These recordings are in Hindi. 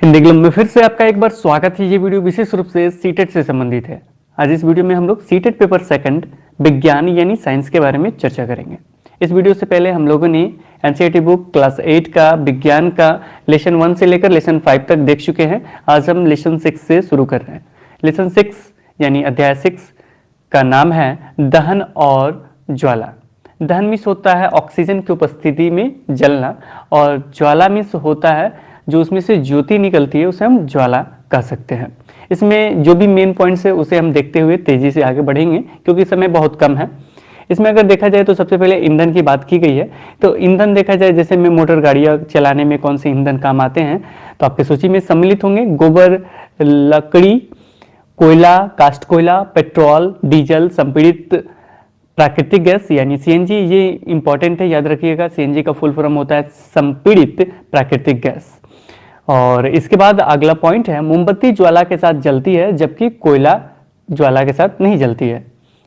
हिंदी ग्लूम में फिर से आपका एक बार स्वागत है। ये वीडियो विशेष रूप से सीटेट से संबंधित है। आज इस वीडियो में हम लोग सीटेट पेपर सेकंड विज्ञान यानी साइंस के बारे में चर्चा करेंगे। इस वीडियो से पहले हम लोगों ने एनसीईआरटी बुक क्लास 8 का विज्ञान का लेसन 1 से लेकर लेसन 5 तक देख चुके हैं। आज हम लेसन 6 से शुरू कर रहे हैं। लेसन 6 यानी अध्याय 6 का नाम है दहन और ज्वाला। दहन मीन्स होता है ऑक्सीजन की उपस्थिति में जलना, और ज्वाला मीन्स होता है जो उसमें से ज्योति निकलती है, उसे हम ज्वाला कह सकते हैं। इसमें जो भी मेन पॉइंट्स है उसे हम देखते हुए तेजी से आगे बढ़ेंगे क्योंकि समय बहुत कम है। इसमें अगर देखा जाए तो सबसे पहले ईंधन की बात की गई है। तो ईंधन देखा जाए, जैसे में मोटर गाड़ियां चलाने में कौन से ईंधन काम आते हैं, तो आपकी सूची में सम्मिलित होंगे गोबर, लकड़ी, कोयला, कास्ट कोयला, पेट्रोल, डीजल, संपीड़ित प्राकृतिक गैस यानी सीएनजी। ये इंपॉर्टेंट है, याद रखिएगा। सीएनजी का फुल फॉर्म होता है संपीड़ित प्राकृतिक गैस। और इसके बाद अगला पॉइंट है मोमबत्ती ज्वाला के साथ जलती है जबकि कोयला ज्वाला के साथ नहीं जलती है।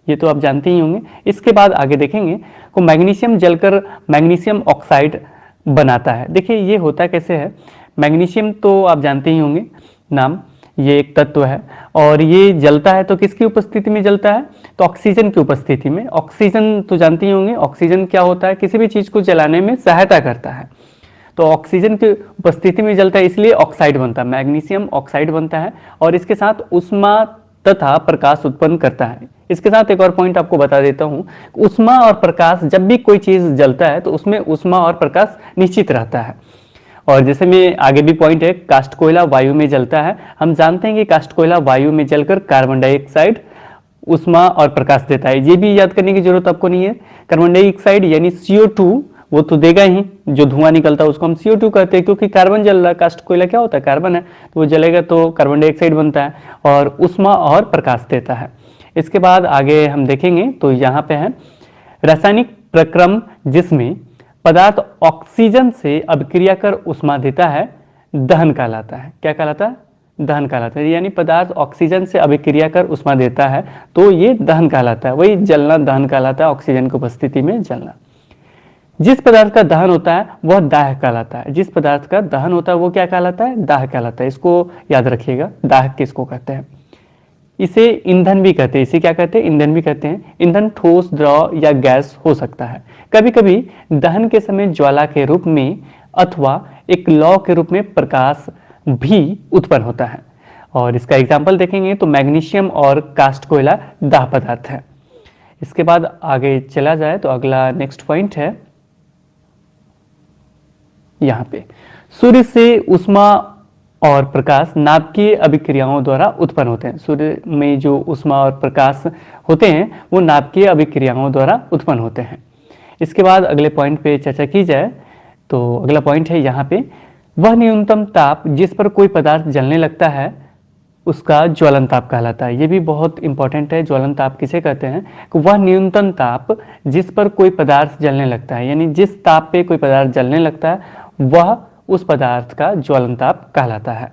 ये तो आप जानते ही होंगे। इसके बाद आगे देखेंगे को मैग्नीशियम जलकर मैग्नीशियम ऑक्साइड बनाता है। देखिए ये होता कैसे है। मैग्नीशियम तो आप जानते ही होंगे नाम, ये एक तत्व है और ये जलता है तो किसकी उपस्थिति में जलता है, तो ऑक्सीजन की उपस्थिति में। ऑक्सीजन तो जानते ही होंगे, ऑक्सीजन क्या होता है, किसी भी चीज को जलाने में सहायता करता है। तो ऑक्सीजन की उपस्थिति में जलता है, इसलिए ऑक्साइड बनता है, मैग्नीशियम ऑक्साइड बनता है और इसके साथ उष्मा तथा प्रकाश उत्पन्न करता है। इसके साथ एक और पॉइंट आपको बता देता हूं, उष्मा और प्रकाश, जब भी कोई चीज जलता है तो उसमें उष्मा और प्रकाश निश्चित रहता है। और जैसे में आगे भी पॉइंट है, कास्ट कोयला वायु में जलता है। हम जानते हैं कि कास्ट कोयला वायु में जलकर कार्बन डाइऑक्साइड उष्मा और प्रकाश देता है। ये भी याद करने की जरूरत आपको नहीं है। कार्बन डाइऑक्साइड यानी CO2 वो तो देगा ही, जो धुआं निकलता है उसको हम CO2 कहते हैं, क्योंकि कार्बन जल रहा है। कास्ट कोयला क्या होता है, कार्बन है, तो वो जलेगा तो कार्बन डाइऑक्साइड बनता है और उष्मा और प्रकाश देता है। इसके बाद आगे हम देखेंगे तो यहाँ पे है रासायनिक प्रक्रम जिसमें पदार्थ ऑक्सीजन से अभिक्रिया कर उष्मा देता है, दहन कहलाता है। क्या कहलाता है, दहन कहलाता है। यानी पदार्थ ऑक्सीजन से अभिक्रिया कर उष्मा देता है तो ये दहन कहलाता है। वही जलना दहन कहलाता है, ऑक्सीजन की उपस्थिति में जलना। जिस पदार्थ का दहन होता है वह दाह कहलाता है। जिस पदार्थ का दहन होता है वो क्या कहलाता है, दाह कहलाता है। इसको याद रखिएगा, दाह किसको कहते हैं। इसे ईंधन भी कहते हैं। इसे क्या कहते हैं, ईंधन भी कहते हैं। ईंधन ठोस, द्रव या गैस हो सकता है। कभी कभी दहन के समय ज्वाला के रूप में अथवा एक लौ के रूप में प्रकाश भी उत्पन्न होता है। और इसका एग्जाम्पल देखेंगे तो मैग्नीशियम और कास्ट कोयला दाह पदार्थ है। इसके बाद आगे चला जाए तो अगला नेक्स्ट पॉइंट है यहाँ पे, सूर्य से उष्मा और प्रकाश नाभिकीय अभिक्रियाओं द्वारा उत्पन्न होते हैं। सूर्य में जो उष्मा और प्रकाश होते हैं वो नाभिकीय अभिक्रियाओं द्वारा उत्पन्न होते हैं। इसके बाद अगले पॉइंट पे चर्चा की जाए तो अगला पॉइंट है यहाँ पे, वह न्यूनतम ताप जिस पर कोई पदार्थ जलने लगता है उसका ज्वलन ताप कहलाता है। ये भी बहुत इंपॉर्टेंट है। ज्वलन ताप किसे कहते हैं, वह न्यूनतम ताप जिस पर कोई पदार्थ जलने लगता है, यानी जिस ताप पे कोई पदार्थ जलने लगता है वह उस पदार्थ का ज्वलन ताप कहलाता है।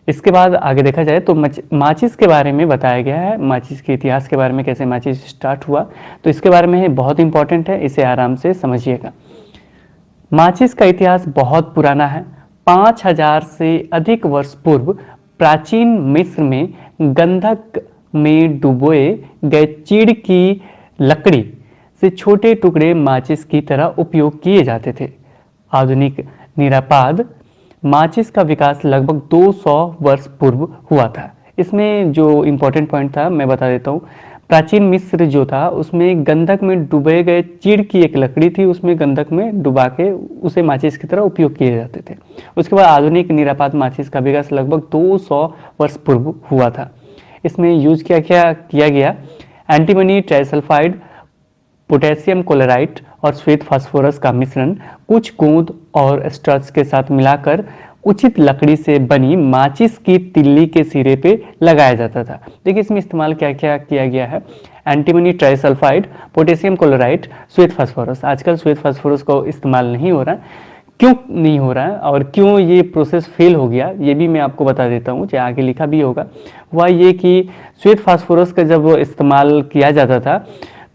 इसके बाद आगे देखा जाए तो माचिस के बारे में बताया गया है। माचिस के इतिहास के बारे में, कैसे माचिस स्टार्ट हुआ, तो इसके बारे में बहुत इंपॉर्टेंट है, इसे आराम से समझिएगा। माचिस का इतिहास बहुत पुराना है। 5000 से अधिक वर्ष पूर्व प्राचीन मिस्र में गंधक में डुबोए गए चीड़ की लकड़ी से छोटे टुकड़े माचिस की तरह उपयोग किए जाते थे। आधुनिक निरापाद माचिस का विकास लगभग 200 वर्ष पूर्व हुआ था। इसमें जो इंपॉर्टेंट पॉइंट था मैं बता देता हूँ। प्राचीन मिस्र जो था उसमें गंधक में डुबे गए चीड़ की एक लकड़ी थी, उसमें गंधक में डुबा के उसे माचिस की तरह उपयोग किए जाते थे। उसके बाद आधुनिक निरापाद माचिस का विकास लगभग 200 वर्ष पूर्व हुआ था। इसमें यूज क्या किया गया, एंटीमनी ट्राइसल्फाइड, पोटेशियम क्लोराइड और श्वेत फास्फोरस का मिश्रण कुछ गोंद और स्टार्च के साथ मिलाकर उचित लकड़ी से बनी माचिस की तिल्ली के सिरे पे लगाया जाता था। देखिए इसमें इस्तेमाल क्या किया गया है, एंटीमनी ट्राइसल्फाइड, पोटेशियम क्लोराइड, श्वेत फास्फोरस। आजकल श्वेत फास्फोरस का इस्तेमाल नहीं हो रहा है। क्यों नहीं हो रहा है और क्यों ये प्रोसेस फेल हो गया, ये भी मैं आपको बता देता हूँ, जो आगे लिखा भी होगा। वह ये कि श्वेत फास्फोरस का जब इस्तेमाल किया जाता था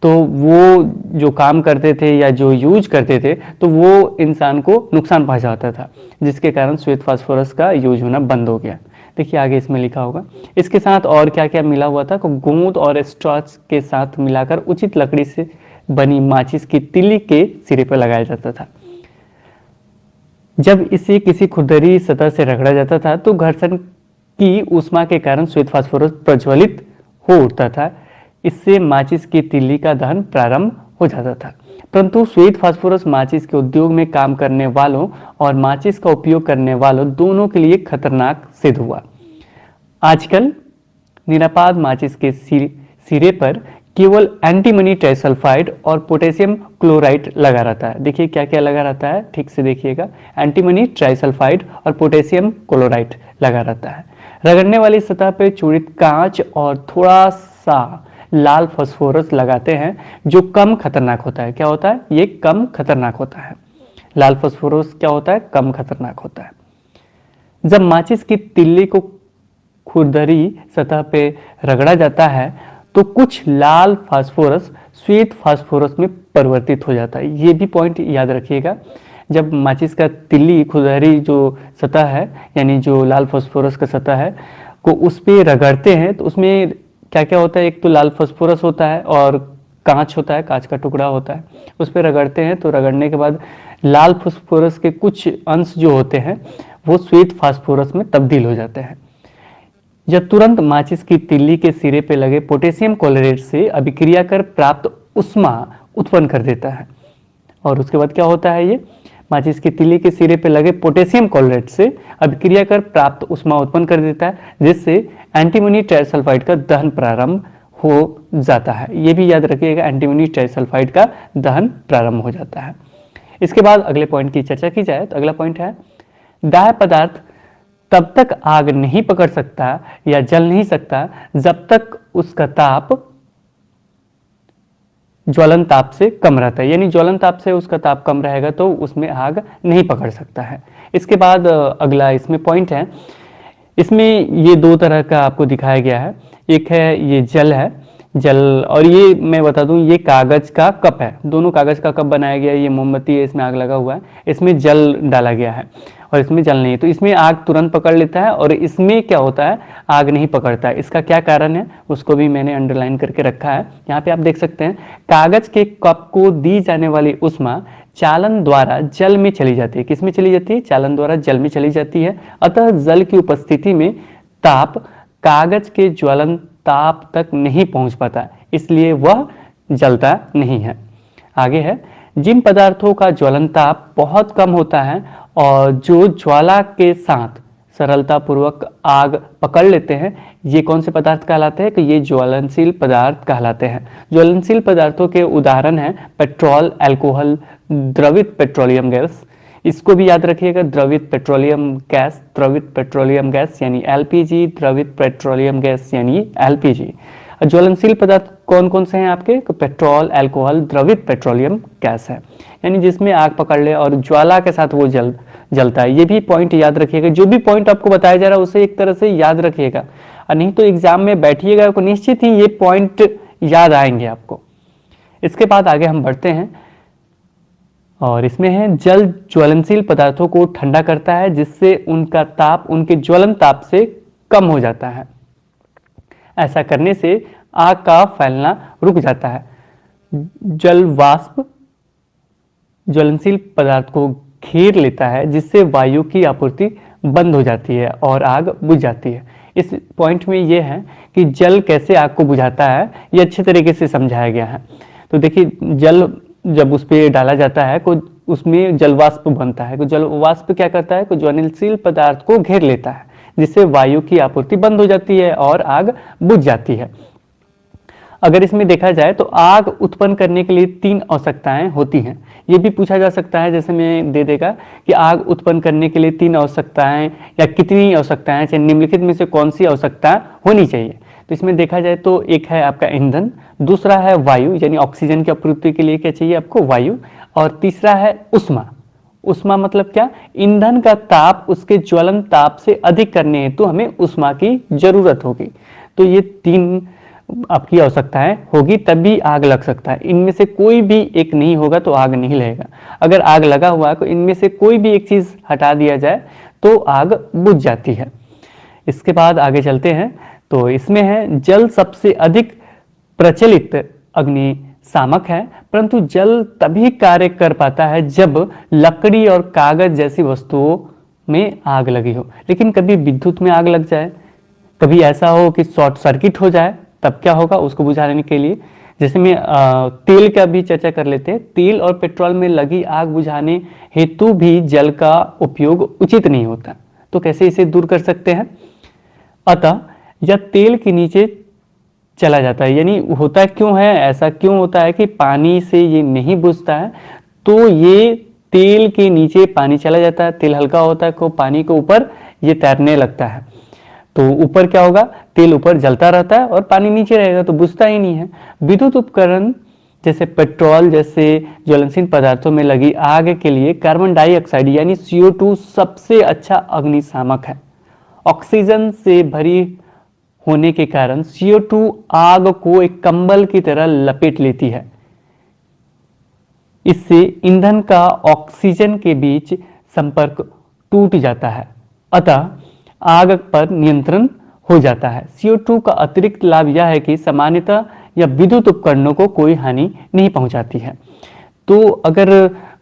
तो वो जो काम करते थे या जो यूज करते थे तो वो इंसान को नुकसान पहुंचाता था, जिसके कारण श्वेत फास्फोरस का यूज होना बंद हो गया। देखिए आगे इसमें लिखा होगा। इसके साथ और क्या क्या मिला हुआ था, गोंद और स्टॉच के साथ मिलाकर उचित लकड़ी से बनी माचिस की तिल्ली के सिरे पर लगाया जाता था। जब इसे किसी खुरदरी सतह से रगड़ा जाता था तो घर्षण की ऊष्मा के कारण श्वेत फास्फोरस प्रज्वलित हो उठता था। इससे माचिस की तिल्ली का दहन प्रारंभ हो जाता था। परंतु श्वेत फास्फोरस माचिस के उद्योग में काम करने वालों और माचिस का उपयोग करने वालों दोनों के लिए खतरनाक सिद्ध हुआ। आजकल निरापाद माचिस के सिरे पर केवल एंटीमनी ट्राइसल्फाइड और पोटेशियम क्लोराइड लगा रहता है। देखिए क्या क्या लगा रहता है, ठीक से देखिएगा। एंटीमनी ट्राइसल्फाइड और पोटेशियम क्लोराइड लगा रहता है। रगड़ने वाली सतह पर चूड़ित कांच और थोड़ा सा लाल फास्फोरस लगाते हैं, जो कम खतरनाक होता है। क्या होता है? ये कम खतरनाक होता है। लाल फास्फोरस क्या होता है? कम खतरनाक होता है। जब माचिस की तिल्ली को खुरदरी सतह पे रगड़ा जाता है तो कुछ लाल फास्फोरस श्वेत फास्फोरस में परिवर्तित हो जाता है। ये भी पॉइंट याद रखिएगा। जब माचिस का तिल्ली खुरदरी जो सतह है, यानी जो लाल फास्फोरस का सतह है को उस पर रगड़ते हैं तो उसमें क्या क्या होता है, एक तो लाल फास्फोरस होता है और कांच होता है, कांच का टुकड़ा होता है। उस पर रगड़ते हैं तो रगड़ने के बाद लाल फास्फोरस के कुछ अंश जो होते हैं वो श्वेत फास्फोरस में तब्दील हो जाते हैं। यह तुरंत माचिस की तिल्ली के सिरे पे लगे पोटेशियम क्लोराइड से अभिक्रिया कर प्राप्त ऊष्मा उत्पन्न कर देता है। और उसके बाद क्या होता है, ये माचिस की तिल्ली के सिरे पे लगे पोटेशियम क्लोराइड से अभिक्रिया कर प्राप्त ऊष्मा उत्पन्न कर देता है, जिससे एंटीमनी ट्राइसल्फाइड का दहन प्रारंभ हो जाता है। ये भी याद रखिएगा, एंटीमनी ट्राइसल्फाइड का दहन प्रारंभ हो जाता है। इसके बाद अगले पॉइंट की चर्चा की जाए तो अगला पॉइंट है, दाह्य पदार्थ तब तक आग नहीं पकड़ सकता या जल नहीं सकता जब तक उसका ताप ज्वलन ताप से कम रहता है। यानी ज्वलन ताप से उसका ताप कम रहेगा तो उसमें आग नहीं पकड़ सकता है। इसके बाद अगला इसमें पॉइंट है, इसमें ये दो तरह का आपको दिखाया गया है। एक है ये जल है, जल, और ये मैं बता दूं ये कागज का कप है। दोनों कागज का कप बनाया गया है। ये मोमबत्ती है, इसमें आग लगा हुआ है, इसमें जल डाला गया है और इसमें जल नहीं है, तो इसमें आग तुरंत पकड़ लेता है और इसमें क्या होता है, आग नहीं पकड़ता है। इसका क्या कारण है उसको भी मैंने अंडरलाइन करके रखा है। यहाँ पे आप देख सकते हैं, कागज के कप को दी जाने वाली ऊष्मा चालन द्वारा जल में चली जाती है। किस में चली जाती है? चालन द्वारा जल में चली जाती है। अतः जल की उपस्थिति में ताप कागज के ज्वलन ताप तक नहीं पहुंच पाता, इसलिए वह जलता नहीं है। आगे है, जिन पदार्थों का ज्वलन ताप बहुत कम होता है और जो ज्वाला के साथ सरलता पूर्वक आग पकड़ लेते हैं, ये कौन से पदार्थ कहलाते हैं? कि ये ज्वलनशील पदार्थ कहलाते हैं। ज्वलनशील पदार्थों के उदाहरण हैं पेट्रोल, अल्कोहल, द्रवित पेट्रोलियम गैस। इसको भी याद रखिएगा, द्रवित पेट्रोलियम गैस, द्रवित पेट्रोलियम गैस यानी एलपीजी, द्रवित पेट्रोलियम गैस यानी एलपीजी। ज्वलनशील पदार्थ कौन कौन से हैं आपके? पेट्रोल, अल्कोहल, द्रवित पेट्रोलियम गैस है, यानी जिसमें आग पकड़ ले और ज्वाला के साथ वो जलता है। ये भी पॉइंट याद रखिएगा। जो भी पॉइंट आपको बताया जा रहा है उसे एक तरह से याद रखिएगा, और नहीं तो एग्जाम में बैठिएगा तो निश्चित ही ये पॉइंट याद आएंगे आपको। इसके बाद आगे हम बढ़ते हैं और इसमें है, जल ज्वलनशील पदार्थों को ठंडा करता है जिससे उनका ताप उनके ज्वलन ताप से कम हो जाता है। ऐसा करने से आग का फैलना रुक जाता है। जल वाष्प ज्वलनशील पदार्थ को घेर लेता है जिससे वायु की आपूर्ति बंद हो जाती है और आग बुझ जाती है। इस पॉइंट में यह है कि जल कैसे आग को बुझाता है, ये अच्छे तरीके से समझाया गया है। तो देखिए, जल जब उस पर डाला जाता है तो उसमें जलवाष्प बनता है। तो जलवाष्प क्या करता है? ज्वलनशील पदार्थ को घेर लेता है जिससे वायु की आपूर्ति बंद हो जाती है और आग बुझ जाती है। अगर इसमें देखा जाए तो आग उत्पन्न करने के लिए 3 आवश्यकताएं होती हैं। ये भी पूछा जा सकता है, जैसे मैं दे देगा कि आग उत्पन्न करने के लिए 3 आवश्यकताएं या कितनी आवश्यकताएं, चाहे निम्नलिखित में से कौन सी आवश्यकता होनी चाहिए। तो इसमें देखा जाए तो एक है आपका ईंधन, दूसरा है वायु यानी ऑक्सीजन की आपूर्ति के लिए क्या चाहिए आपको? वायु, और तीसरा है उष्मा। उष्मा मतलब क्या? ईंधन का ताप उसके ज्वलन ताप से अधिक करने हेतु हमें उष्मा की जरूरत होगी। तो ये 3 आपकी आवश्यकताएं होगी तभी आग लग सकता है। इनमें से कोई भी एक नहीं होगा तो आग नहीं लगेगा। अगर आग लगा हुआ है तो इनमें से कोई भी एक चीज हटा दिया जाए तो आग बुझ जाती है। इसके बाद आगे चलते हैं तो इसमें है जल सबसे अधिक प्रचलित अग्निशामक है, परंतु जल तभी कार्य कर पाता है जब लकड़ी और कागज जैसी वस्तुओं में आग लगी हो। लेकिन कभी विद्युत में आग लग जाए, कभी ऐसा हो कि शॉर्ट सर्किट हो जाए, तब क्या होगा उसको बुझाने के लिए, जैसे में तेल का भी चर्चा कर लेते हैं। तेल और पेट्रोल में लगी आग बुझाने हेतु भी जल का उपयोग उचित नहीं होता, तो कैसे इसे दूर कर सकते हैं। अतः यह तेल के नीचे चला जाता है। यानी होता क्यों है, ऐसा क्यों होता है कि पानी से ये नहीं बुझता है, तो ये तेल के नीचे पानी चला जाता है, तेल हल्का होता है, को पानी के ऊपर ये तैरने लगता है, तो ऊपर क्या होगा, तेल ऊपर जलता रहता है और पानी नीचे रहेगा तो बुझता ही नहीं है। विद्युत उपकरण जैसे पेट्रोल जैसे ज्वलनशील पदार्थों में लगी आग के लिए कार्बन डाइऑक्साइड यानी CO2 सबसे अच्छा अग्निशामक है। ऑक्सीजन से भरी होने के कारण CO2 आग को एक कंबल की तरह लपेट लेती है। इससे ईंधन का ऑक्सीजन के बीच संपर्क टूट जाता है, अतः आग पर नियंत्रण हो जाता है। CO2 का अतिरिक्त लाभ यह है कि सामान्यतः या विद्युत उपकरणों को कोई हानि नहीं पहुंचाती है। तो अगर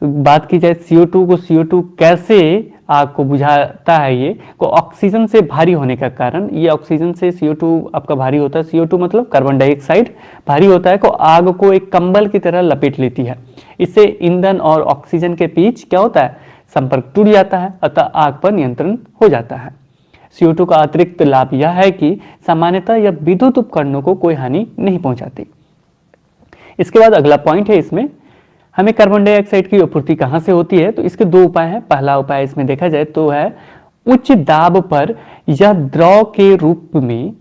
बात की जाए CO2 को, CO2 कैसे आग को बुझाता है, ये को ऑक्सीजन से भारी होने का कारण, ये ऑक्सीजन से CO2 आपका भारी होता है। CO2 मतलब कार्बन डाइऑक्साइड भारी होता है, को आग को एक कंबल की तरह लपेट लेती है। इससे ईंधन और ऑक्सीजन के बीच क्या होता है, संपर्क टूट जाता है, अतः आग पर नियंत्रण हो जाता है। CO2 का अतिरिक्त लाभ यह है कि सामान्यतः यह विद्युत उपकरणों को कोई हानि नहीं पहुंचाती। इसके बाद अगला पॉइंट है, इसमें हमें कार्बन डाइऑक्साइड की आपूर्ति कहां से होती है, तो इसके दो उपाय हैं। पहला उपाय इसमें देखा जाए तो है उच्च दाब पर यह द्रव के रूप में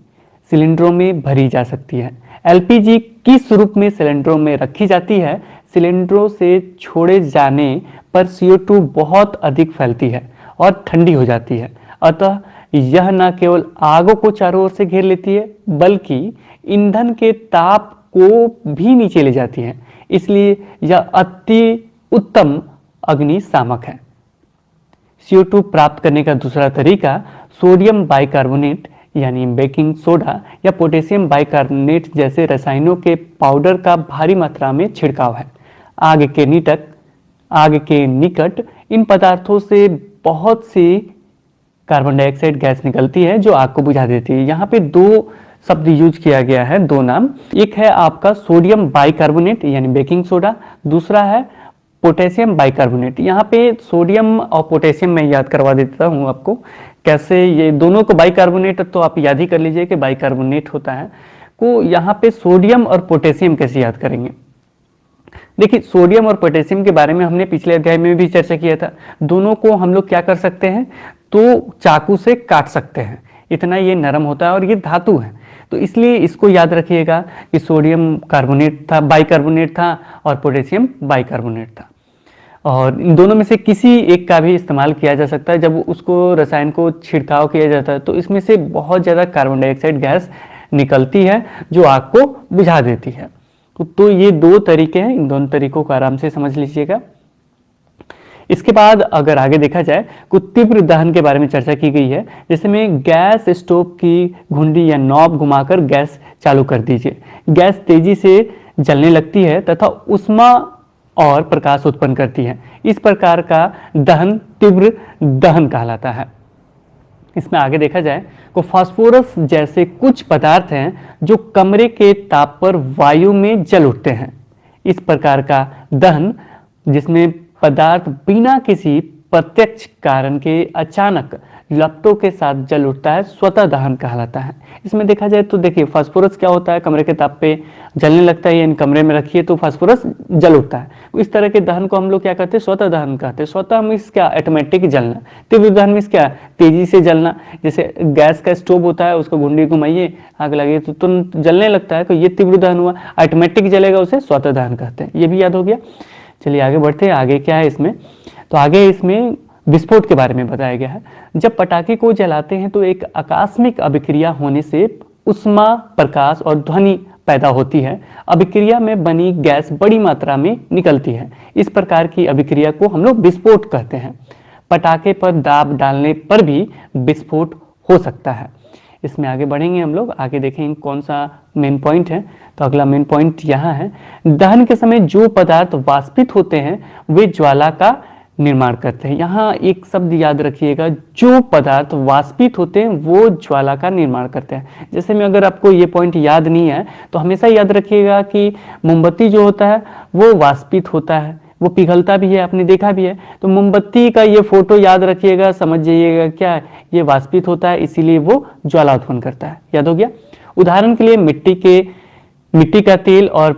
सिलेंडरों में भरी जा सकती है। LPG किस रूप में सिलेंडरों में रखी जाती है, सिलेंडरों से छोड़े जाने पर CO2 बहुत अधिक फैलती है और ठंडी हो जाती है, अतः यह न केवल आगों को चारों ओर से घेर लेती है बल्कि ईंधन के ताप को भी नीचे ले जाती है। इसलिए यह अति उत्तम अग्निशामक है। CO2 प्राप्त करने का दूसरा तरीका सोडियम बाइकार्बोनेट यानी बेकिंग सोडा या पोटेशियम बाइकार्बोनेट जैसे रसायनों के पाउडर का भारी मात्रा में छिड़काव है। आग के निकट इन पदार्थों से बहुत सी कार्बन डाइऑक्साइड गैस निकलती है जो आग को बुझा देती है। यहाँ पे दो शब्द यूज किया गया है, दो नाम। एक है आपका सोडियम बाइकार्बोनेट यानी बेकिंग सोडा, दूसरा है पोटेशियम बाइकार्बोनेट। यहाँ पे सोडियम और पोटेशियम मैं याद करवा देता हूँ आपको कैसे, ये दोनों को बाइकार्बोनेट तो आप याद ही कर लीजिए कि बाइकार्बोनेट होता है, को यहाँ पे सोडियम और पोटेशियम कैसे याद करेंगे। देखिए सोडियम और पोटेशियम के बारे में हमने पिछले अध्याय में भी चर्चा किया था। दोनों को हम लोग क्या कर सकते हैं, तो चाकू से काट सकते हैं, इतना ये नरम होता है और ये धातु है, तो इसलिए इसको याद रखिएगा कि सोडियम कार्बोनेट था, बाइकार्बोनेट था और पोटेशियम बाइकार्बोनेट था। और इन दोनों में से किसी एक का भी इस्तेमाल किया जा सकता है। जब उसको रसायन को छिड़काव किया जाता है तो इसमें से बहुत ज़्यादा कार्बन डाइऑक्साइड गैस निकलती है जो आग को बुझा देती है। तो ये दो तरीके हैं, इन दोनों तरीकों को आराम से समझ लीजिएगा। इसके बाद अगर आगे देखा जाए कुछ तीव्र दहन के बारे में चर्चा की गई है, जैसे में गैस स्टोव की घुंडी या नॉब घुमाकर गैस चालू कर दीजिए। गैस तेजी से जलने लगती है तथा उष्मा और प्रकाश उत्पन्न करती है। इस प्रकार का दहन तीव्र दहन कहलाता है। इसमें आगे देखा जाए तो फास्फोरस जैसे कुछ पदार्थ हैं जो कमरे के ताप पर वायु में जल उठते हैं। इस प्रकार का दहन जिसमें पदार्थ बिना किसी प्रत्यक्ष कारण के अचानक लपटों के साथ जल उठता है, स्वतः दहन कहलाता है। इसमें देखा जाए तो देखिए फास्फोरस क्या होता है, कमरे के ताप पे जलने लगता है, यानी कमरे में रखिए तो फास्फोरस जल उठता है। इस तरह के दहन को हम लोग क्या कहते हैं, स्वतः दहन कहते हैं। स्वतः मीन्स क्या, ऑटोमेटिक जलना। तीव्र दहन मीन्स क्या, तेजी से जलना। जैसे गैस का स्टोव होता है, उसको घुंडी घुमाइए, आग लगे तो तुरंत जलने लगता है, तो ये तीव्र दहन हुआ। ऑटोमेटिक जलेगा उसे स्वतः दहन कहते हैं। ये भी याद हो गया। चलिए आगे बढ़ते हैं। आगे क्या है इसमें, तो आगे इसमें विस्फोट के बारे में बताया गया है। जब पटाखे को जलाते हैं तो एक आकस्मिक अभिक्रिया होने से उष्मा, प्रकाश और ध्वनि पैदा होती है। अभिक्रिया में बनी गैस बड़ी मात्रा में निकलती है। इस प्रकार की अभिक्रिया को हम लोग विस्फोट कहते हैं। पटाखे पर दाब डालने पर भी विस्फोट हो सकता है। इसमें आगे बढ़ेंगे हम लोग, आगे देखेंगे कौन सा मेन पॉइंट है। तो अगला मेन पॉइंट यहाँ है, दहन के समय जो पदार्थ वाष्पित होते हैं वे ज्वाला का निर्माण करते हैं। यहाँ एक शब्द याद रखिएगा, जो पदार्थ वाष्पित होते हैं वो ज्वाला का निर्माण करते हैं। जैसे में अगर आपको ये पॉइंट याद नहीं है तो हमेशा याद रखिएगा कि मोमबत्ती जो होता है वो वाष्पित होता है, वो पिघलता भी है, आपने देखा भी है। तो मोमबत्ती का ये फोटो याद रखिएगा, समझ जाइएगा क्या है, ये वाष्पित होता है, इसीलिए वो ज्वाला उत्पन्न करता है। याद हो गया। उदाहरण के लिए मिट्टी का तेल और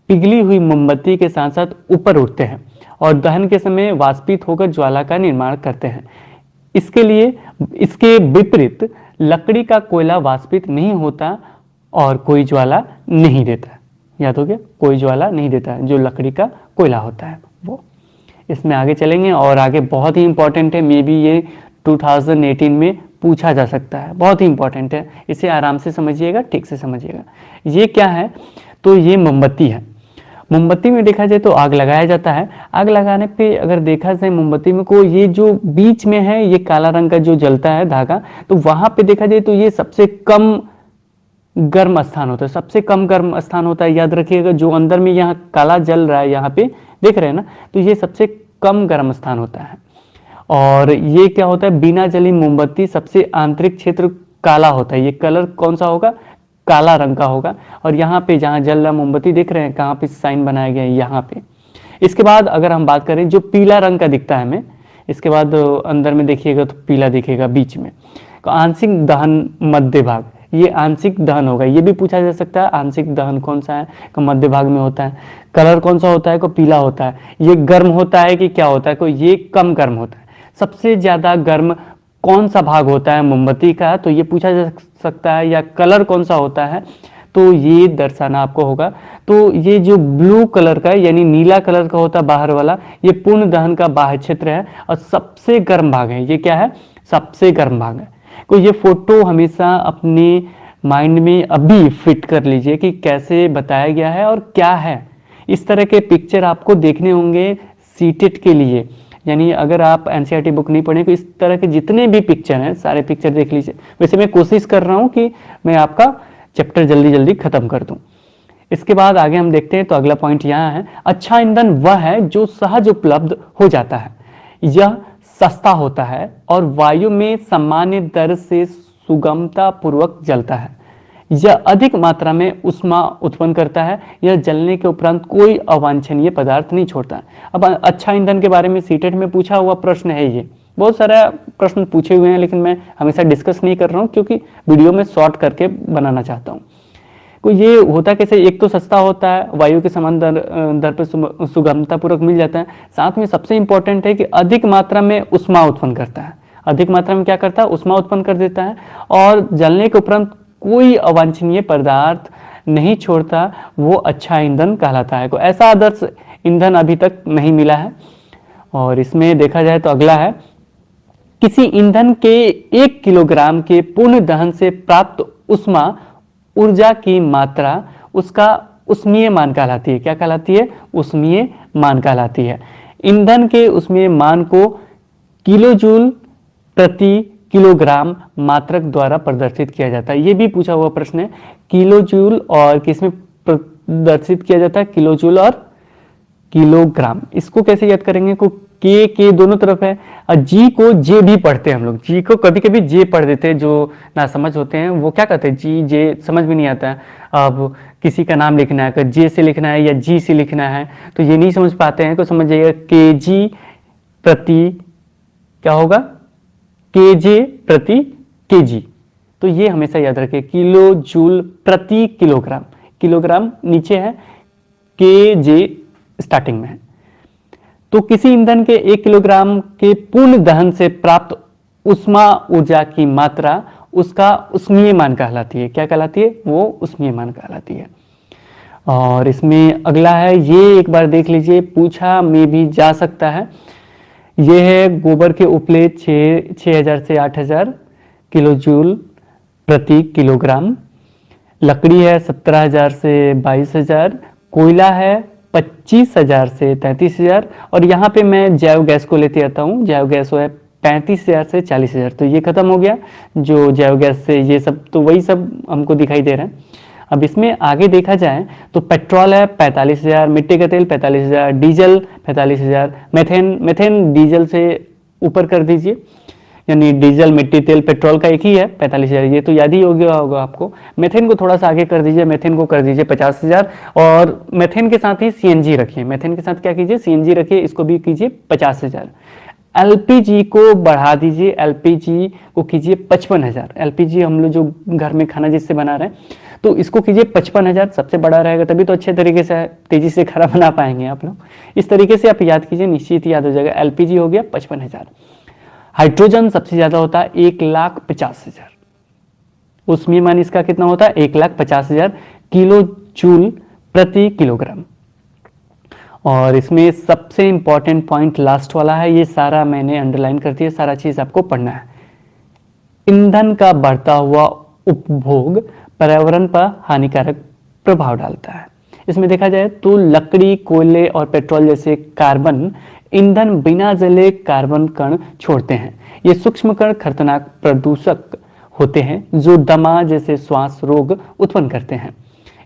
पिघली हुई मोमबत्ती के साथ साथ ऊपर उठते हैं और दहन के समय वाष्पित होकर ज्वाला का निर्माण करते हैं। इसके विपरीत लकड़ी का कोयला वाष्पित नहीं होता और कोई ज्वाला नहीं देता। याद हो गया, कोई ज्वाला नहीं देता है, जो लकड़ी का कोयला होता है वो। इसमें आगे चलेंगे और आगे बहुत ही इंपॉर्टेंट है, मे बी ये 2018 में पूछा जा सकता है, बहुत ही इंपॉर्टेंट है, इसे आराम से समझिएगा, ठीक से समझिएगा। ये क्या है, तो ये मोमबत्ती है। मोमबत्ती में देखा जाए तो आग लगाया जाता है। आग लगाने पे अगर देखा जाए मोमबत्ती में को ये जो बीच में है ये काला रंग का जो जलता है धागा, तो वहां पे देखा जाए तो ये सबसे कम गर्म स्थान होता है, सबसे कम गर्म स्थान होता है। याद रखिएगा, जो अंदर में यहाँ काला जल रहा है, यहाँ पे देख रहे हैं ना, तो ये सबसे कम गर्म स्थान होता है। और ये क्या होता है, बिना जली मोमबत्ती सबसे आंतरिक क्षेत्र काला होता है। ये कलर कौन सा होगा, काला रंग का होगा। और यहाँ पे जहाँ जल रहा मोमबत्ती देख रहे हैं, कहाँ पे साइन बनाया गया है, यहाँ पे। इसके बाद अगर हम बात करें, जो पीला रंग का दिखता है हमें, इसके बाद अंदर में देखिएगा तो पीला दिखेगा बीच में, तो आंशिक दहन मध्य भाग, ये आंशिक दहन होगा। ये भी पूछा जा सकता है, आंशिक दहन कौन सा है, तो मध्य भाग में होता है। कलर कौन सा होता है, को पीला होता है। ये गर्म होता है कि क्या होता है, को ये कम गर्म होता है। सबसे ज्यादा गर्म कौन सा भाग होता है मोमबत्ती का, तो ये पूछा जा सकता है। या कलर कौन सा होता है, तो ये दर्शाना आपको होगा। तो ये जो ब्लू कलर का यानी नीला कलर का होता है बाहर वाला, ये पूर्ण दहन का बाह्य क्षेत्र है और सबसे गर्म भाग है। ये क्या है, सबसे गर्म भाग है। तो ये फोटो हमेशा अपने माइंड में अभी फिट कर लीजिए कि कैसे बताया गया है और क्या है। इस तरह के पिक्चर आपको देखने होंगे सीटेट के लिए, यानी अगर आप एनसीईआरटी बुक नहीं पढ़े तो इस तरह के जितने भी पिक्चर हैं सारे पिक्चर देख लीजिए। वैसे मैं कोशिश कर रहा हूं कि मैं आपका चैप्टर जल्दी जल्दी खत्म कर दूं। इसके बाद आगे हम देखते हैं, तो अगला पॉइंट यहाँ है, अच्छा ईंधन वह है जो सहज उपलब्ध हो जाता है, यह सस्ता होता है और वायु में सामान्य दर से सुगमता पूर्वक जलता है। यह अधिक मात्रा में ऊष्मा उत्पन्न करता है। यह जलने के उपरांत कोई अवांछनीय पदार्थ नहीं छोड़ता। अब अच्छा ईंधन के बारे में सीटेट में पूछा हुआ प्रश्न है। ये बहुत सारा प्रश्न पूछे हुए हैं, लेकिन मैं हमेशा डिस्कस नहीं कर रहा हूँ क्योंकि वीडियो में शॉर्ट करके बनाना चाहता हूँ। तो ये होता कैसे, एक तो सस्ता होता है, वायु के समान दर पर सुगमता पूर्वक मिल जाता है, साथ में सबसे इंपॉर्टेंट है कि अधिक मात्रा में ऊष्मा उत्पन्न करता है। अधिक मात्रा में क्या करता है, ऊष्मा उत्पन्न कर देता है और जलने के उपरांत कोई अवांछनीय पदार्थ नहीं छोड़ता, वो अच्छा ईंधन कहलाता है। तो ऐसा आदर्श ईंधन अभी तक नहीं मिला है। और इसमें देखा जाए तो अगला है, किसी ईंधन के 1 किलोग्राम के पूर्ण दहन से प्राप्त ऊष्मा ऊर्जा की मात्रा उसका ऊष्मीय मान कहलाती है। क्या कहलाती है, ऊष्मीय मान कहलाती है। ईंधन के ऊष्मीय मान को किलोजूल प्रति किलोग्राम मात्रक द्वारा प्रदर्शित किया जाता है। ये भी पूछा हुआ प्रश्न है, किलोजूल और किसमें प्रदर्शित किया जाता है, किलोजूल और किलोग्राम। इसको कैसे याद करेंगे, को के दोनों तरफ है और जी को जे भी पढ़ते हैं हम लोग। जी को कभी कभी जे पढ़ देते हैं, जो ना समझ होते हैं वो क्या कहते हैं, जी जे समझ में नहीं आता है। अब किसी का नाम लिखना है, जे से लिखना है या जी से लिखना है, तो ये नहीं समझ पाते हैं, तो समझ जाइएगा केजी प्रति क्या होगा, केजे प्रति केजी। तो ये हमेशा याद रखें, किलो जूल प्रति किलोग्राम। किलोग्राम नीचे है, केजे स्टार्टिंग में है। तो किसी ईंधन के 1 किलोग्राम के पूर्ण दहन से प्राप्त ऊष्मा ऊर्जा की मात्रा उसका ऊष्मीय मान कहलाती है। क्या कहलाती है, वो ऊष्मीय मान कहलाती है। और इसमें अगला है, ये एक बार देख लीजिए, पूछा में भी जा सकता है। ये है गोबर के उपले 6000 से 8000 किलो जूल प्रति किलोग्राम। लकड़ी है 17,000 से 22,000, कोयला है 25,000 से 33,000, और यहाँ पे मैं जैव गैस को लेते आता हूँ। जैव गैस है 35,000 से 40,000। तो ये खत्म हो गया जो जैव गैस से, ये सब तो वही सब हमको दिखाई दे रहा है। अब इसमें आगे देखा जाए तो पेट्रोल है 45,000, मिट्टी का तेल 45,000, डीजल 45,000, मेथेन डीजल से ऊपर कर दीजिए, यानी डीजल, मिट्टी तेल, पेट्रोल का एक ही है 45,000, ये तो याद ही हो गया होगा आपको। मेथेन को थोड़ा सा आगे कर दीजिए, मेथेन को कर दीजिए 50,000, और मेथेन के साथ ही सीएनजी रखिए। मेथेन के साथ क्या कीजिए, सीएनजी रखिए, इसको भी कीजिए 50,000। एलपीजी को बढ़ा दीजिए, एलपीजी को कीजिए 55,000। एलपीजी हम लोग जो घर में खाना जिससे बना रहे हैं, तो इसको कीजिए 55,000, सबसे बड़ा रहेगा, तभी तो अच्छे तरीके से तेजी से खाना बना पाएंगे आप लोग। इस तरीके से आप याद कीजिए, निश्चित याद हो जाएगा। एलपीजी हो गया 55,000। हाइड्रोजन सबसे ज्यादा होता है 1,50,000। उसमें मान इसका कितना होता है 1,50,000 किलो जूल प्रति किलोग्राम। और इसमें सबसे इंपॉर्टेंट पॉइंट लास्ट वाला है, ये सारा मैंने अंडरलाइन कर दिया, सारा चीज आपको पढ़ना है। ईंधन का बढ़ता हुआ उपभोग पर्यावरण पर हानिकारक प्रभाव डालता है। इसमें देखा जाए तो लकड़ी, कोयले और पेट्रोल जैसे कार्बन ईंधन बिना जले कार्बन कण छोड़ते हैं। ये सूक्ष्म कण खतरनाक प्रदूषक होते हैं जो दमा जैसे श्वास रोग उत्पन्न करते हैं।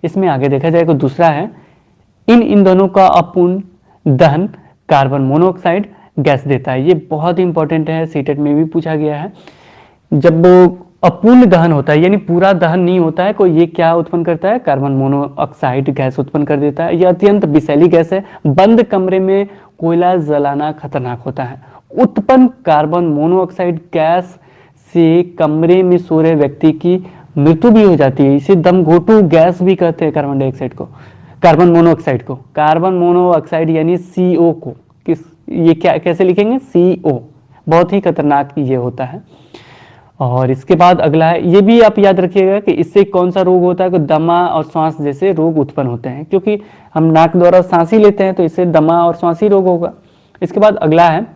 इसमें आगे देखा जाए तो दूसरा है, इन ईंधनों का अपूर्ण दहन कार्बन मोनोऑक्साइड गैस देता है। ये बहुत इंपॉर्टेंट है, सीटेट में भी पूछा गया है। जब अपूर्ण दहन होता है, यानी पूरा दहन नहीं होता है कोई, ये क्या उत्पन्न करता है, कार्बन मोनोऑक्साइड गैस उत्पन्न कर देता है। यह अत्यंत विषैली गैस है, बंद कमरे में कोयला जलाना खतरनाक होता है। उत्पन्न कार्बन मोनोऑक्साइड गैस से कमरे में सो रहे व्यक्ति की मृत्यु भी हो जाती है। इसे दमघोटू गैस भी कहते हैं, कार्बन डाइऑक्साइड को, कार्बन मोनोऑक्साइड को। कार्बन मोनोऑक्साइड यानी CO को ये क्या कैसे लिखेंगे, CO। बहुत ही खतरनाक ये होता है। और इसके बाद अगला है, ये भी आप याद रखिएगा कि इससे कौन सा रोग होता है, कि दमा और श्वास जैसे रोग उत्पन्न होते हैं, क्योंकि हम नाक द्वारा सांस ही लेते हैं, तो इससे दमा और श्वासी रोग होगा। इसके बाद अगला है,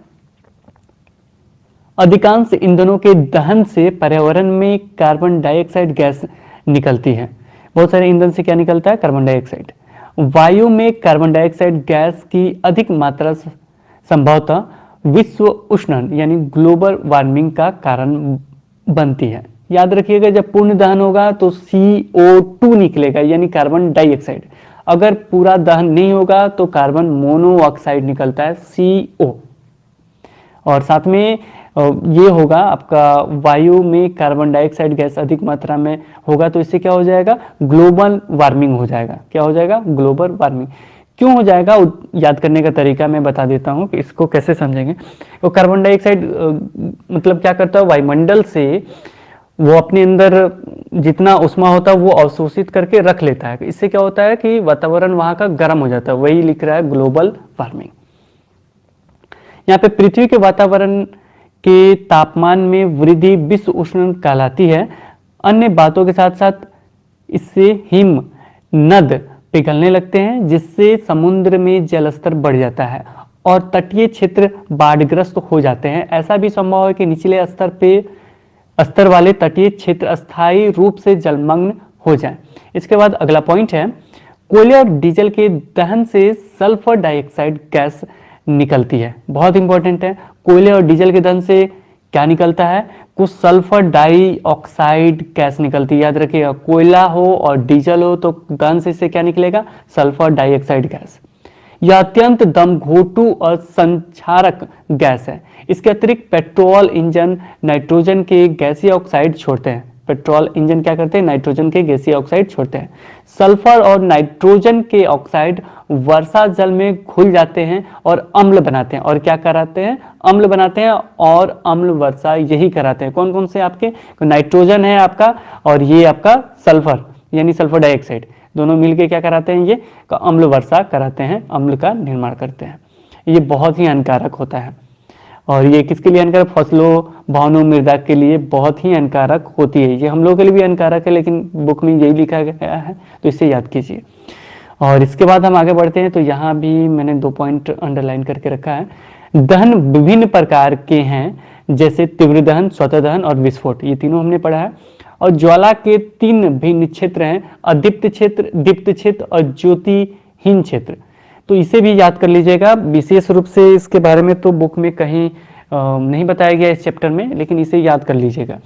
अधिकांश ईंधनों के दहन से पर्यावरण में कार्बन डाइऑक्साइड गैस निकलती है। बहुत सारे ईंधन से क्या निकलता है, कार्बन डाइऑक्साइड। वायु में कार्बन डाइऑक्साइड गैस की अधिक मात्रा संभवतः विश्व उष्णन यानी ग्लोबल वार्मिंग का कारण बनती है। याद रखिएगा, जब पूर्ण दहन होगा तो CO2 निकलेगा, यानी कार्बन डाइऑक्साइड। अगर पूरा दहन नहीं होगा तो कार्बन मोनोऑक्साइड निकलता है, CO। और साथ में ये होगा आपका, वायु में कार्बन डाइऑक्साइड गैस अधिक मात्रा में होगा तो इससे क्या हो जाएगा, ग्लोबल वार्मिंग हो जाएगा। क्या हो जाएगा, ग्लोबल वार्मिंग। क्यों हो जाएगा, याद करने का तरीका मैं बता देता हूं कि इसको कैसे समझेंगे। तो कार्बन डाइऑक्साइड मतलब क्या करता है, वायुमंडल से वो अपने अंदर जितना उष्मा होता है वो अवशोषित करके रख लेता है। इससे क्या होता है कि वातावरण वहां का गर्म हो जाता है, वही लिख रहा है ग्लोबल वार्मिंग। यहाँ पे पृथ्वी के वातावरण के तापमान में वृद्धि विश्व उष्णन कहलाती है। अन्य बातों के साथ साथ इससे हिम नद पिघलने लगते हैं, जिससे समुद्र में जलस्तर बढ़ जाता है और तटीय क्षेत्र बाढ़ग्रस्त हो जाते हैं। ऐसा भी संभव है कि निचले स्तर वाले तटीय क्षेत्र अस्थायी रूप से जलमग्न हो जाएं। इसके बाद अगला पॉइंट है, कोयले और डीजल के दहन से सल्फर डाइऑक्साइड गैस निकलती है। बहुत इंपॉर्टेंट है, कोयले और डीजल के दहन से क्या निकलता है, कुछ सल्फर डाइऑक्साइड गैस निकलती है। याद रखिएगा, कोयला हो और डीजल हो तो दहन से इससे क्या निकलेगा, सल्फर डाइऑक्साइड गैस। यह अत्यंत दमघोटू और संक्षारक गैस है। इसके अतिरिक्त पेट्रोल इंजन नाइट्रोजन के गैसीय ऑक्साइड छोड़ते हैं। पेट्रोल इंजन क्या करते हैं, नाइट्रोजन के गैसीय ऑक्साइड छोड़ते हैं। सल्फर और नाइट्रोजन के ऑक्साइड वर्षा जल में घुल जाते हैं और अम्ल बनाते हैं। और क्या कराते हैं, अम्ल बनाते हैं और अम्ल वर्षा यही कराते हैं। कौन कौन से आपके, नाइट्रोजन है आपका और ये आपका सल्फर यानी सल्फर डाइऑक्साइड, दोनों मिलकर क्या कराते हैं, ये अम्ल वर्षा कराते हैं, अम्ल का निर्माण करते हैं। ये बहुत ही हानिकारक होता है। और ये किसके लिए हानिकारक, फसलों, भवनों, मृदा के लिए बहुत ही हानिकारक होती है। ये हम लोगों के लिए भी हानिकारक है, लेकिन बुक में यही लिखा गया है, तो इससे याद कीजिए। और इसके बाद हम आगे बढ़ते हैं, तो यहाँ भी मैंने 2 पॉइंट अंडरलाइन करके रखा है। दहन विभिन्न प्रकार के हैं, जैसे तीव्र दहन, स्वतः दहन और विस्फोट, ये तीनों हमने पढ़ा है। और ज्वाला के 3 भिन्न क्षेत्र हैं, अदीप्त क्षेत्र, दीप्त क्षेत्र और ज्योतिहीन क्षेत्र। तो इसे भी याद कर लीजिएगा। विशेष रूप से इसके बारे में तो बुक में कहीं नहीं बताया गया इस चैप्टर में, लेकिन इसे याद कर लीजिएगा।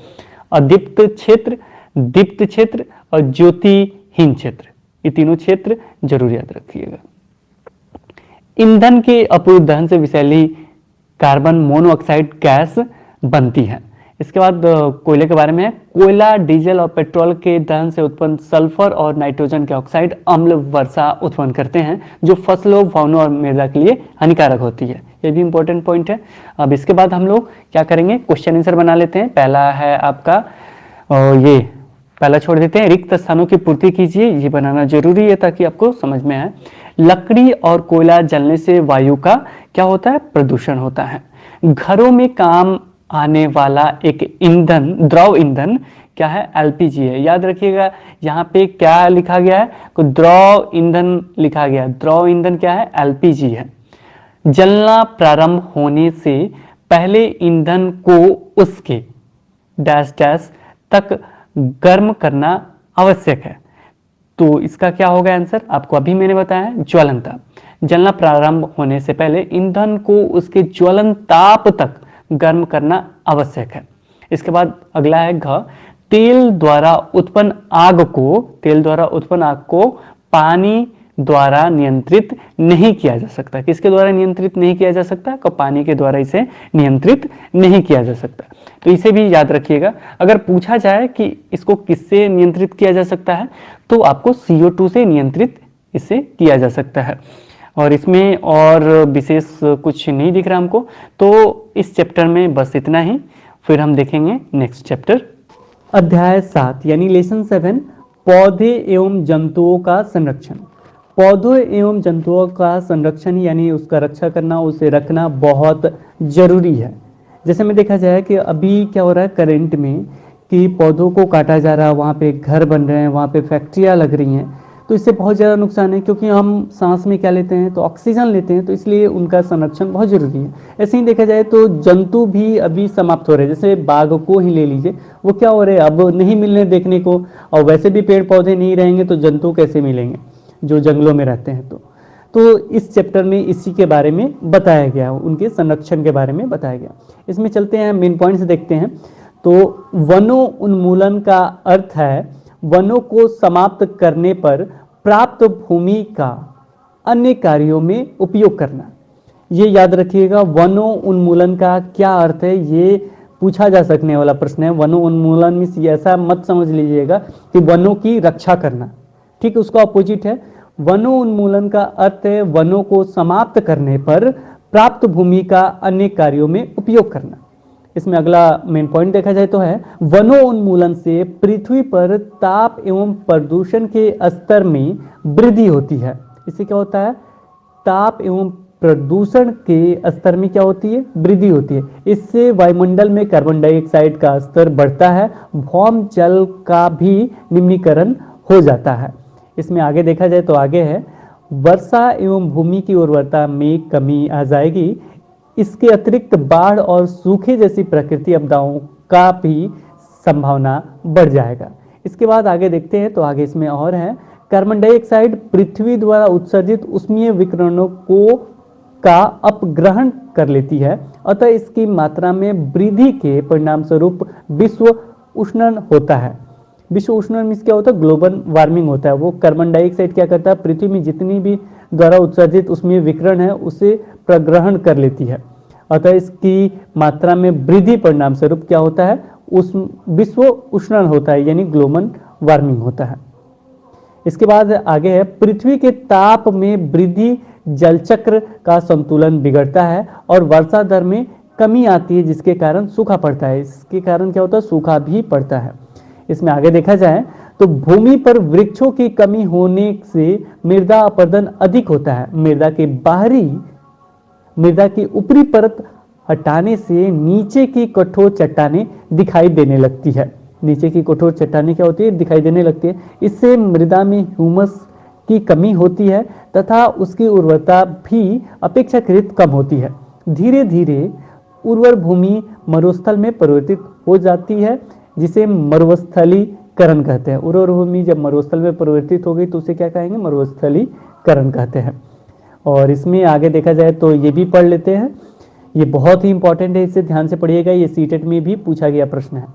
अदीप्त क्षेत्र, दीप्त क्षेत्र और ज्योतिहीन क्षेत्र, ये तीनों क्षेत्र जरूर याद रखिएगा। ईंधन के अपूर्ण दहन से विषैली कार्बन मोनोऑक्साइड गैस बनती है। इसके बाद कोयले के बारे में है। कोयला, डीजल और पेट्रोल के दहन से उत्पन्न सल्फर और नाइट्रोजन के ऑक्साइड अम्ल वर्षा उत्पन्न करते हैं, जो फसलों, भवनों और मृदा के लिए हानिकारक होती है। ये भी इंपॉर्टेंट पॉइंट है। अब इसके बाद हम लोग क्या करेंगे, क्वेश्चन आंसर बना लेते हैं। पहला है आपका ये पहला छोड़ देते हैं, रिक्त स्थानों की पूर्ति कीजिए। ये बनाना जरूरी है ताकि आपको समझ में आए। लकड़ी और कोयला जलने से वायु का क्या होता है, प्रदूषण होता है। घरों में काम आने वाला एक ईंधन, द्रव ईंधन क्या है, एलपीजी है। याद रखिएगा यहाँ पे क्या लिखा गया है, तो द्रव ईंधन लिखा गया है। द्रव ईंधन क्या है, एलपीजी है। जलना प्रारंभ होने से पहले ईंधन को उसके डैश डैश तक गर्म करना आवश्यक है। तो इसका क्या होगा आंसर, आपको अभी मैंने बताया, ज्वलनता। जलना प्रारंभ होने से पहले ईंधन को उसके ज्वलन ताप तक गर्म करना आवश्यक है। इसके बाद अगला है घ, तेल द्वारा उत्पन्न आग को पानी द्वारा नियंत्रित नहीं किया जा सकता। किसके द्वारा नियंत्रित नहीं किया जा सकता, तो पानी के द्वारा इसे नियंत्रित नहीं किया जा सकता। तो इसे भी याद रखिएगा। अगर पूछा जाए कि इसको किससे नियंत्रित किया जा सकता है, तो आपको CO2 से नियंत्रित इसे किया जा सकता है। और इसमें और विशेष कुछ नहीं दिख रहा हमको। तो इस चैप्टर में बस इतना ही, फिर हम देखेंगे नेक्स्ट चैप्टर। अध्याय 7 यानी लेसन 7, पौधे एवं जंतुओं का संरक्षण। पौधों एवं जंतुओं का संरक्षण यानी उसका रक्षा करना, उसे रखना बहुत जरूरी है। जैसे में देखा जाए कि अभी क्या हो रहा है करंट में कि पौधों को काटा जा रहा है, वहाँ पे घर बन रहे हैं, वहाँ पे फैक्ट्रियाँ लग रही हैं, तो इससे बहुत ज़्यादा नुकसान है। क्योंकि हम सांस में क्या लेते हैं, तो ऑक्सीजन लेते हैं, तो इसलिए उनका संरक्षण बहुत जरूरी है। ऐसे ही देखा जाए तो जंतु भी अभी समाप्त हो रहे हैं। जैसे बाघ को ही ले लीजिए, वो क्या हो रहे हैं, अब नहीं मिल रहे देखने को, और वैसे भी पेड़ पौधे नहीं रहेंगे तो जंतु कैसे मिलेंगे जो जंगलों में रहते हैं। तो इस चैप्टर में इसी के बारे में बताया गया, उनके संरक्षण के बारे में बताया गया। इसमें चलते हैं, मेन पॉइंट्स देखते हैं। तो वनों उन्मूलन का अर्थ है वनों को समाप्त करने पर प्राप्त भूमि का अन्य कार्यों में उपयोग करना। ये याद रखिएगा, वनों उन्मूलन का क्या अर्थ है, ये पूछा जा सकने वाला प्रश्न है। वनों उन्मूलन में ऐसा मत समझ लीजिएगा कि वनों की रक्षा करना, ठीक, उसका अपोजिट है। वनों उन्मूलन का अर्थ है वनों को समाप्त करने पर प्राप्त भूमि का अन्य कार्यों में उपयोग करना। इसमें अगला मेन पॉइंट देखा जाए तो है, वनों उन्मूलन से पृथ्वी पर ताप एवं प्रदूषण के स्तर में वृद्धि होती है। इससे क्या होता है, ताप एवं प्रदूषण के स्तर में क्या होती है, वृद्धि होती है। इससे वायुमंडल में कार्बन डाइऑक्साइड का स्तर बढ़ता है, भौम जल का भी निम्नीकरण हो जाता है। इसमें आगे देखा जाए तो आगे है, वर्षा एवं भूमि की उर्वरता में कमी आ जाएगी। इसके अतिरिक्त बाढ़ और सूखे जैसी प्राकृतिक आपदाओं का भी संभावना बढ़ जाएगा। इसके बाद आगे देखते हैं तो आगे इसमें और है, कार्बन डाइऑक्साइड पृथ्वी द्वारा उत्सर्जित उष्मीय विकिरणों को का अपग्रहण कर लेती है, अतः इसकी मात्रा में वृद्धि के परिणाम स्वरूप विश्व उष्णन होता है। विश्व उष्णन में क्या होता है, ग्लोबल वार्मिंग होता है। वो कार्बन डाइऑक्साइड क्या करता है, पृथ्वी में जितनी भी द्वारा उत्सर्जित उष्मीय विकिरण है उसे प्रग्रहण कर लेती है, अतः इसकी मात्रा में वृद्धि परिणाम स्वरूप क्या होता है, उस विश्व उष्णन होता है, यानी ग्लोबल वार्मिंग होता है। इसके बाद आगे है, पृथ्वी के ताप में वृद्धि जलचक्र का संतुलन बिगड़ता है और वर्षा दर में कमी आती है, जिसके कारण सूखा पड़ता है। इसके कारण क्या होता है, सूखा भी पड़ता है। इसमें आगे देखा जाए तो भूमि पर वृक्षों की कमी होने से मृदा अपरदन अधिक होता है। मृदा की ऊपरी परत हटाने से नीचे की कठोर चट्टानें दिखाई देने लगती है। नीचे की कठोर चट्टानें क्या होती है, दिखाई देने लगती है। इससे मृदा में ह्यूमस की कमी होती है तथा उसकी उर्वरता भी अपेक्षाकृत कम होती है। धीरे धीरे उर्वर भूमि मरुस्थल में परिवर्तित हो जाती है। जिसे मरुस्थलीकरण कहते हैं। उर्वर भूमि जब मरुस्थल में परिवर्तित हो गई तो उसे क्या कहेंगे, मरुस्थलीकरण कहते हैं। और इसमें आगे देखा जाए तो ये भी पढ़ लेते हैं, ये बहुत ही इंपॉर्टेंट है, इसे ध्यान से पढ़िएगा, ये सीटेट में भी पूछा गया प्रश्न है।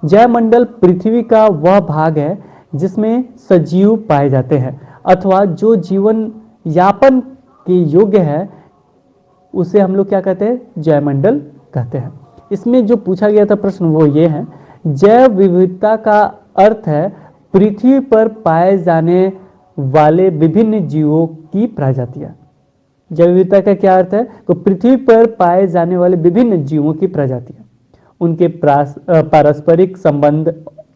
जयमंडल पृथ्वी का वह भाग है जिसमें सजीव पाए जाते हैं अथवा जो जीवन यापन के योग्य है उसे हम लोग क्या कहते हैं, जयमंडल कहते हैं। इसमें जो पूछा गया था प्रश्न वो ये है, जैव विविधता का अर्थ है पृथ्वी पर पाए जाने वाले विभिन्न जीवों की प्रजातियां। जैव विविधता का क्या अर्थ है, तो पृथ्वी पर पाए जाने वाले विभिन्न जीवों की प्रजातियां, उनके पारस्परिक संबंध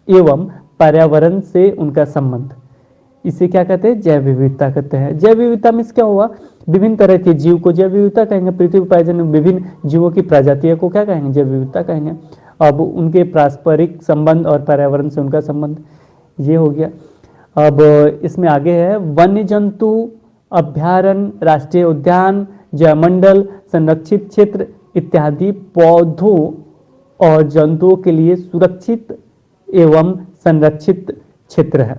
एवं पर्यावरण से उनका संबंध, इसे क्या कहते हैं, जैव विविधता कहते हैं। जैव विविधता में क्या हुआ, विभिन्न तरह के जीव को जैव विविधता कहेंगे, पृथ्वी पर पाए जाने विभिन्न जीवों की प्रजातियों को क्या कहेंगे, जैव विविधता कहेंगे। अब उनके पारस्परिक संबंध और पर्यावरण से उनका संबंध, ये हो गया। अब इसमें आगे है वन्य जंतु अभ्यारण्य, राष्ट्रीय उद्यान, जयमंडल, संरक्षित क्षेत्र इत्यादि पौधों और जंतुओं के लिए सुरक्षित एवं संरक्षित क्षेत्र है।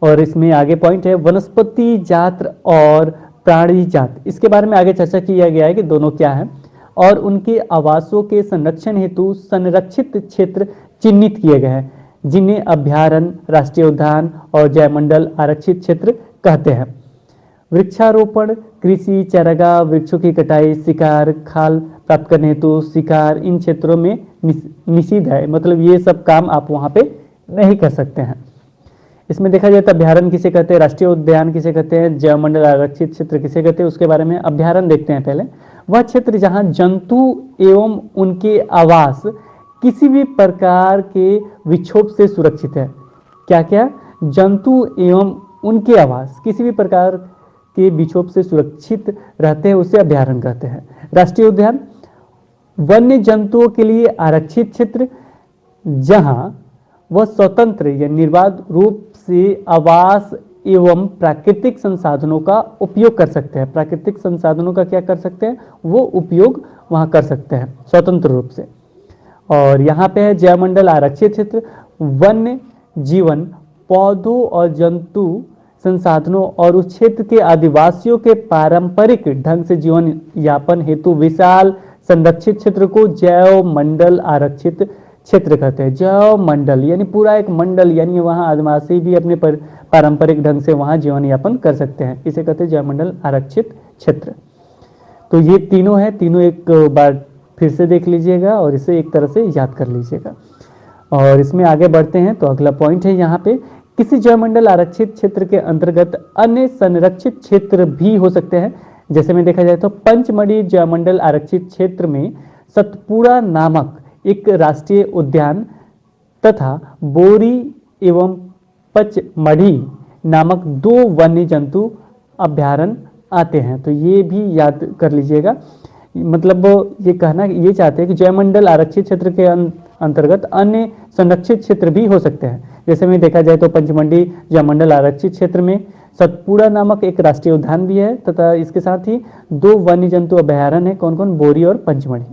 और इसमें आगे पॉइंट है वनस्पति जात और प्राणी जात, इसके बारे में आगे चर्चा किया गया है कि दोनों क्या है, और उनके आवासों के संरक्षण हेतु संरक्षित क्षेत्र चिन्हित किए गए हैं जिन्हें अभ्यारण्य, राष्ट्रीय उद्यान और जयमंडल आरक्षित क्षेत्र कहते हैं। वृक्षारोपण, कृषि, चारागाह, वृक्षों की कटाई, शिकार, खाल प्राप्त करने हेतु शिकार इन क्षेत्रों में निषिद्ध है, मतलब ये सब काम आप वहां पे नहीं कर सकते हैं। इसमें देखा जाए तो अभ्यारण्य किसे कहते हैं, राष्ट्रीय उद्यान किसे कहते हैं, जयमंडल आरक्षित क्षेत्र किसे कहते हैं, उसके बारे में अभ्यारण्य देखते हैं पहले। वह क्षेत्र जहां जंतु एवं उनके आवास किसी भी प्रकार के विक्षोभ से सुरक्षित है। क्या क्या, जंतु एवं उनके आवास किसी भी प्रकार के विक्षोभ से सुरक्षित रहते हैं, उसे अभ्यारण्य कहते हैं। राष्ट्रीय उद्यान वन्य जंतुओं के लिए आरक्षित क्षेत्र जहां वह स्वतंत्र या निर्बाध रूप से आवास एवं प्राकृतिक संसाधनों का उपयोग कर सकते हैं। प्राकृतिक संसाधनों का क्या कर सकते हैं, वो उपयोग वहां कर सकते हैं स्वतंत्र रूप से। और यहाँ पे है जयमंडल आरक्षित क्षेत्र, वन्य जीवन, पौधों और जंतु संसाधनों और उस क्षेत्र के आदिवासियों के पारंपरिक ढंग से जीवन यापन हेतु विशाल संरक्षित क्षेत्र को जैव मंडल आरक्षित क्षेत्र कहते हैं। जैव मंडल यानी पूरा एक मंडल, यानी वहां आदिवासी भी अपने पारंपरिक ढंग से वहां जीवन यापन कर सकते हैं, इसे कहते हैं जैव मंडल आरक्षित क्षेत्र। तो ये तीनों है, तीनों एक बार फिर से देख लीजिएगा और इसे एक तरह से याद कर लीजिएगा। और इसमें आगे बढ़ते हैं तो अगला पॉइंट है यहाँ पे, किसी जयमंडल आरक्षित क्षेत्र के अंतर्गत अन्य संरक्षित क्षेत्र भी हो सकते हैं। जैसे में देखा जाए तो पंचमढ़ी जयमंडल आरक्षित क्षेत्र में सतपुड़ा नामक एक राष्ट्रीय उद्यान तथा बोरी एवं पचमढ़ी नामक 2 वन्य जंतु अभ्यारण्य आते हैं। तो ये भी याद कर लीजिएगा, मतलब ये कहना ये चाहते हैं कि जयमंडल आरक्षित क्षेत्र के अंतर्गत अन्य संरक्षित क्षेत्र भी हो सकते हैं। जैसे में देखा जाए तो पंचमढ़ी जयमंडल आरक्षित क्षेत्र में सतपुड़ा नामक एक राष्ट्रीय उद्यान भी है तथा इसके साथ ही 2 वन्य जंतु अभ्यारण्य है, कौन कौन, बोरी और पंचमढ़ी।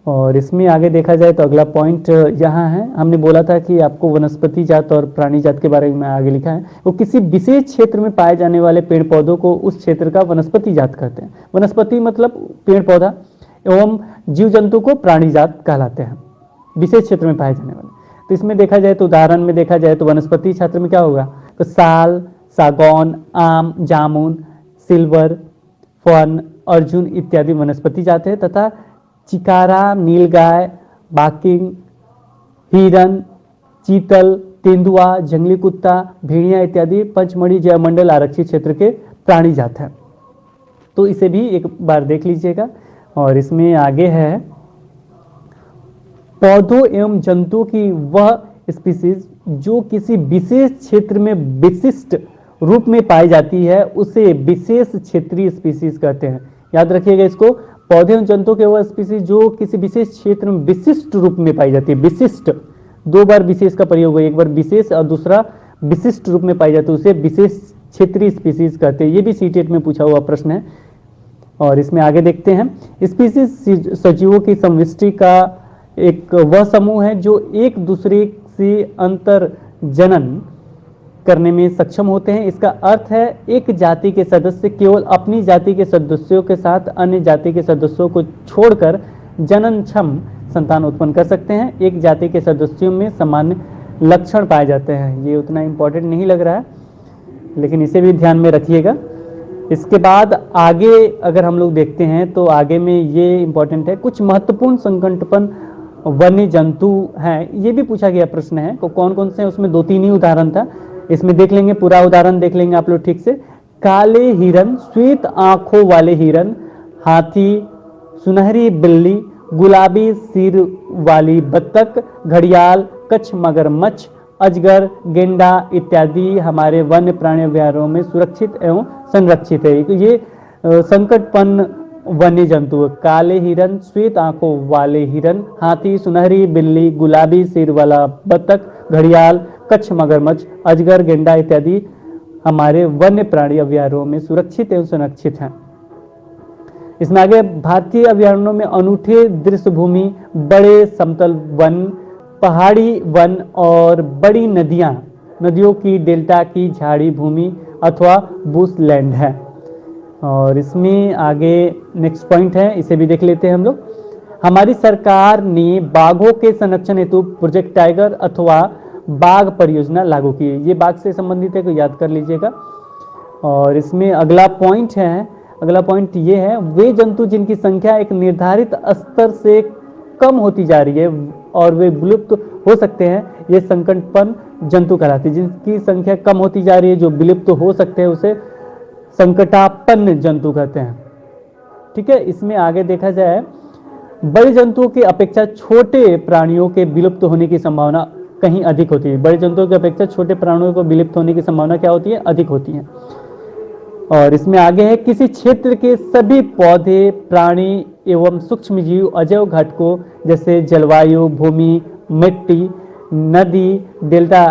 और इसमें आगे देखा जाए तो अगला पॉइंट यहाँ है, हमने बोला था कि आपको वनस्पति जात और प्राणी जात के बारे में आगे लिखा है, वो किसी विशेष क्षेत्र में पाए जाने वाले पेड़ पौधों को उस क्षेत्र का वनस्पति जात कहते हैं। वनस्पति मतलब पेड़ पौधा एवं जीव जंतु को प्राणी जात कहलाते हैं, विशेष क्षेत्र में पाए जाने वाले। तो इसमें देखा जाए तो उदाहरण में देखा जाए तो वनस्पति क्षेत्र में क्या होगा, तो साल, सागौन, आम, जामुन, सिल्वर, फन, अर्जुन इत्यादि वनस्पति जाते हैं तथा चिकारा, नीलगाय, बाकिंग, हिरन, चीतल, तेंदुआ, जंगली कुत्ता, भेड़िया इत्यादि पंचमढ़ी जयमंडल आरक्षित क्षेत्र के प्राणी जात हैं। तो इसे भी एक बार देख लीजिएगा। और इसमें आगे है पौधों एवं जंतुओं की वह स्पीसीज जो किसी विशेष क्षेत्र में विशिष्ट रूप में पाई जाती है उसे विशेष क्षेत्रीय स्पीसीज कहते हैं। याद रखिएगा इसको, पौधे एवं जंतुओं के वह स्पीसीज जो किसी विशेष क्षेत्र में विशिष्ट रूप में पाई जाती है। विशिष्ट, 2 बार विशेष का प्रयोग हुआ, एक बार विशेष और दूसरा विशिष्ट रूप में पाई जाती है, उसे विशेष क्षेत्रीय स्पीसीज कहते हैं। ये भी सीटेट में पूछा हुआ प्रश्न है। और इसमें आगे देखते हैं, स्पीसीज सजीवों की समष्टि का एक वह समूह है जो एक दूसरे से अंतर जनन करने में सक्षम होते हैं। इसका अर्थ है एक जाति के सदस्य केवल अपनी जाति के सदस्यों के साथ अन्य जाति के सदस्यों को छोड़कर जननक्षम संतान उत्पन्न कर सकते हैं। एक जाति के सदस्यों में सामान्य लक्षण पाए जाते हैं। ये उतना इंपॉर्टेंट नहीं लग रहा है, लेकिन इसे भी ध्यान में रखिएगा। इसके बाद आगे अगर हम लोग देखते हैं तो आगे में ये इंपॉर्टेंट है, कुछ महत्वपूर्ण संकटपन वन्य जंतु हैं। ये भी पूछा गया प्रश्न है, तो कौन कौन से हैं, उसमें 2-3 ही उदाहरण था। इसमें देख लेंगे, पूरा उदाहरण देख लेंगे आप लोग ठीक से। काले हिरन, श्वेत आंखों वाले हिरन, हाथी, सुनहरी बिल्ली, गुलाबी सिर वाली बत्तख, घड़ियाल, कच्छ मगरमच्छ, अजगर, गेंडा इत्यादि हमारे वन्य प्राणी अभयारण्यों में सुरक्षित एवं संरक्षित है। तो ये संकटपन वन्य जंतु है। काले हिरन, श्वेत आंखों वाले हिरन, हाथी, सुनहरी बिल्ली, गुलाबी सिर वाला बत्तख, घड़ियाल, कच्छ मगरमच्छ, अजगर, गेंडा इत्यादि हमारे वन्य प्राणी अभयारण्यों में सुरक्षित एवं संरक्षित हैं। इसमें आगे भारतीय अभयारण्यों में अनूठे दृश्य भूमि, बड़े समतल वन, पहाड़ी वन और बड़ी नदियों की डेल्टा की झाड़ी भूमि अथवा बुशलैंड है। और इसमें आगे नेक्स्ट पॉइंट है, इसे भी देख लेते हैं हम लोग। हमारी सरकार ने बाघों के संरक्षण हेतु प्रोजेक्ट टाइगर अथवा बाघ परियोजना लागू की है। ये बाघ से संबंधित है, तो याद कर लीजिएगा। और इसमें अगला पॉइंट ये है, वे जंतु जिनकी संख्या एक निर्धारित स्तर से कम होती जा रही है और वे विलुप्त हो सकते हैं, ये संकटपन जंतु कहलाते हैं। जिनकी संख्या कम होती जा रही है, जो विलुप्त हो सकते हैं, उसे संकटापन्न जंतु कहते हैं। ठीक है। इसमें आगे देखा जाए, बड़े जंतुओं की अपेक्षा छोटे प्राणियों के विलुप्त होने की संभावना कहीं अधिक होती है। बड़े जंतुओं की अपेक्षा छोटे प्राणियों को विलुप्त होने की संभावना क्या होती है? अधिक होती है। और इसमें आगे है, किसी क्षेत्र के सभी पौधे, प्राणी एवं सूक्ष्म जीव अजैव घटकों जैसे जलवायु, भूमि, मिट्टी, नदी, डेल्टा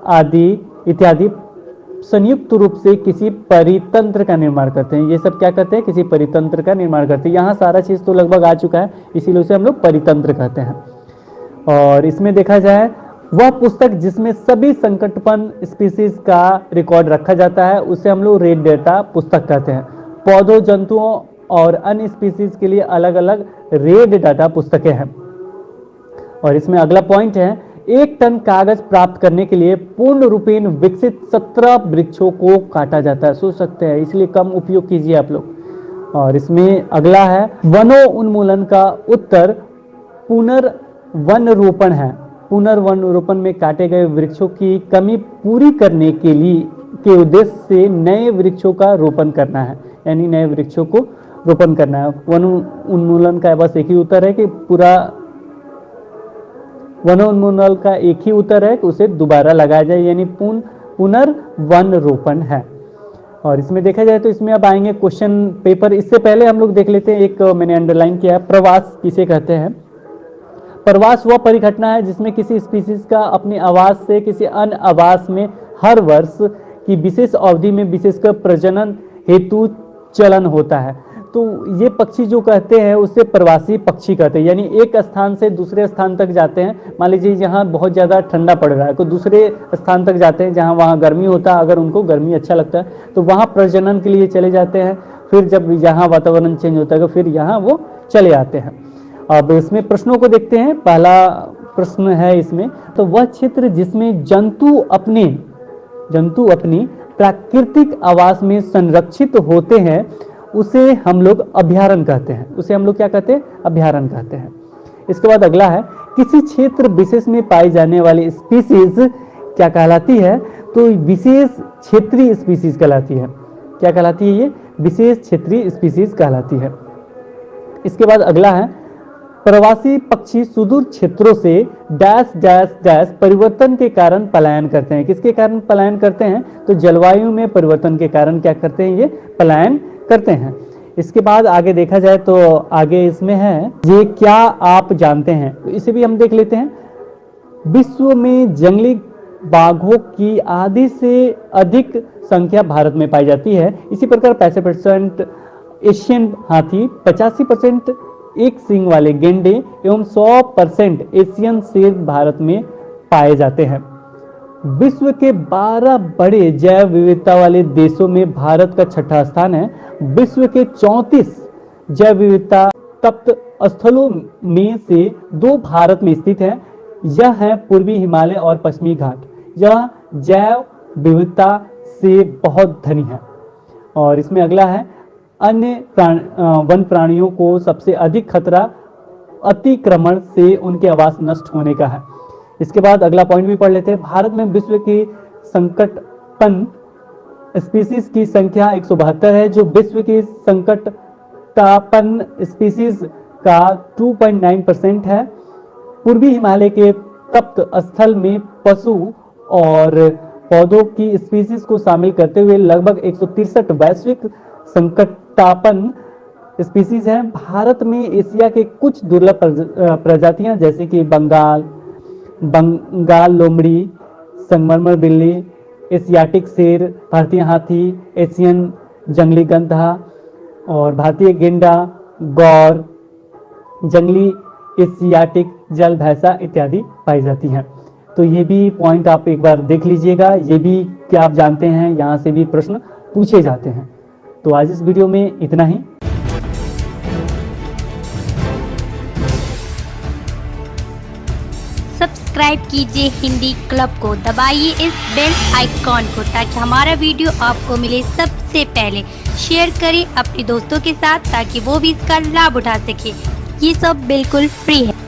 आदि इत्यादि संयुक्त रूप से किसी परितंत्र का निर्माण करते हैं। ये सब क्या करते हैं? किसी परितंत्र का निर्माण करते हैं। यहाँ सारा चीज तो लगभग आ चुका है, इसीलिए उसे हम लोग परितंत्र कहते हैं। और इसमें देखा जाए, वह पुस्तक जिसमें सभी संकटपन स्पीसीज का रिकॉर्ड रखा जाता है, उसे हम लोग रेड डेटा पुस्तक कहते हैं। पौधों, जंतुओं और अन्य स्पीसीज के लिए अलग अलग रेड डाटा पुस्तकें हैं। और इसमें अगला पॉइंट है, 1 टन कागज प्राप्त करने के लिए पूर्ण रूपेण विकसित 17 वृक्षों को काटा जाता है। सोच सकते हैं, इसलिए कम उपयोग कीजिए आप लोग। और इसमें अगला है, वनों उन्मूलन का उत्तर पुनर्वन रोपण है। पुनर्वन रोपण में काटे गए वृक्षों की कमी पूरी करने के उद्देश्य से नए वृक्षों का रोपण करना है, यानी नए वृक्षों को रोपण करना है। वन उन्मूलन का बस एक ही उत्तर है कि पूरा वनोन्मूलन का एक ही उत्तर है कि उसे दोबारा लगाया जाए, यानी पुनर्वन रोपण है। और इसमें देखा जाए तो इसमें अब आएंगे क्वेश्चन पेपर। इससे पहले हम लोग देख लेते हैं, एक मैंने अंडरलाइन किया है, प्रवास किसे कहते हैं? प्रवास वह परिघटना है जिसमें किसी स्पीसीज का अपने आवास से किसी अन्य आवास में हर वर्ष की विशेष अवधि में विशेषकर प्रजनन हेतु चलन होता है। तो ये पक्षी जो कहते हैं उसे प्रवासी पक्षी कहते हैं, यानी एक स्थान से दूसरे स्थान तक जाते हैं। मान लीजिए यहाँ बहुत ज़्यादा ठंडा पड़ रहा है तो दूसरे स्थान तक जाते हैं जहाँ वहाँ गर्मी होता है। अगर उनको गर्मी अच्छा लगता है तो वहाँ प्रजनन के लिए चले जाते हैं। फिर जब यहाँ वातावरण चेंज होता है तो फिर यहाँ वो चले आते हैं। अब इसमें प्रश्नों को देखते हैं। पहला प्रश्न है इसमें, तो वह क्षेत्र जिसमें जंतु अपनी प्राकृतिक आवास में संरक्षित होते हैं उसे हम लोग अभयारण्य कहते हैं। उसे हम लोग क्या कहते हैं? अभयारण्य कहते हैं। इसके बाद अगला है, किसी क्षेत्र विशेष में पाई जाने वाली स्पीसीज क्या कहलाती है? तो विशेष क्षेत्रीय स्पीसीज कहलाती है। क्या कहलाती है? ये विशेष क्षेत्रीय स्पीसीज कहलाती है। इसके बाद अगला है, प्रवासी पक्षी सुदूर क्षेत्रों से डैश डैश डैश परिवर्तन के कारण पलायन करते हैं। किसके कारण पलायन करते हैं? तो जलवायु में परिवर्तन के कारण क्या करते हैं? ये पलायन करते हैं। इसके बाद आगे देखा जाए तो आगे इसमें है, ये क्या आप जानते हैं? तो इसे भी हम देख लेते हैं। विश्व में जंगली बाघों की आधी से अधिक संख्या भारत में पाई जाती है। इसी प्रकार 65% एशियन हाथी, 85% एक सींग वाले गेंडे एवं 100% एशियन शेर भारत में पाए जाते हैं। विश्व के 12 बड़े जैव विविधता वाले देशों में भारत का छठा स्थान है। विश्व के 34 जैव विविधता तप्त स्थलों में से 2 भारत में स्थित हैं। यह है पूर्वी हिमालय और पश्चिमी घाट। यह जैव विविधता से बहुत धनी है। और इसमें अगला है, अन्य वन प्राणियों को सबसे अधिक खतरा अतिक्रमण से उनके आवास नष्ट होने का है। इसके बाद अगला पॉइंट भी पढ़ लेते हैं। भारत में विश्व की संकटपन स्पीसीज की संख्या 172 है, जो विश्व की संकटतापन स्पीसीज का 2.9% है। पूर्वी हिमालय के तप्त स्थल में पशु और पौधों की स्पीसीज को शामिल करते हुए लगभग 163 वैश्विक संकटतापन स्पीसीज हैं। भारत में एशिया के कुछ दुर्लभ प्रजातियां जैसे कि बंगाल लोमड़ी, संगमरमर बिल्ली, एशियाटिक शेर, भारतीय हाथी, एशियन जंगली गंधा और भारतीय गेंडा, गौर, जंगली एशियाटिक जल भैंसा इत्यादि पाई जाती हैं। तो ये भी पॉइंट आप एक बार देख लीजिएगा। ये भी क्या आप जानते हैं, यहाँ से भी प्रश्न पूछे जाते हैं। तो आज इस वीडियो में इतना ही। सब्सक्राइब कीजिए हिंदी क्लब को, दबाइए इस बेल आइकॉन को ताकि हमारा वीडियो आपको मिले सबसे पहले। शेयर करें अपने दोस्तों के साथ ताकि वो भी इसका लाभ उठा सके। ये सब बिल्कुल फ्री है।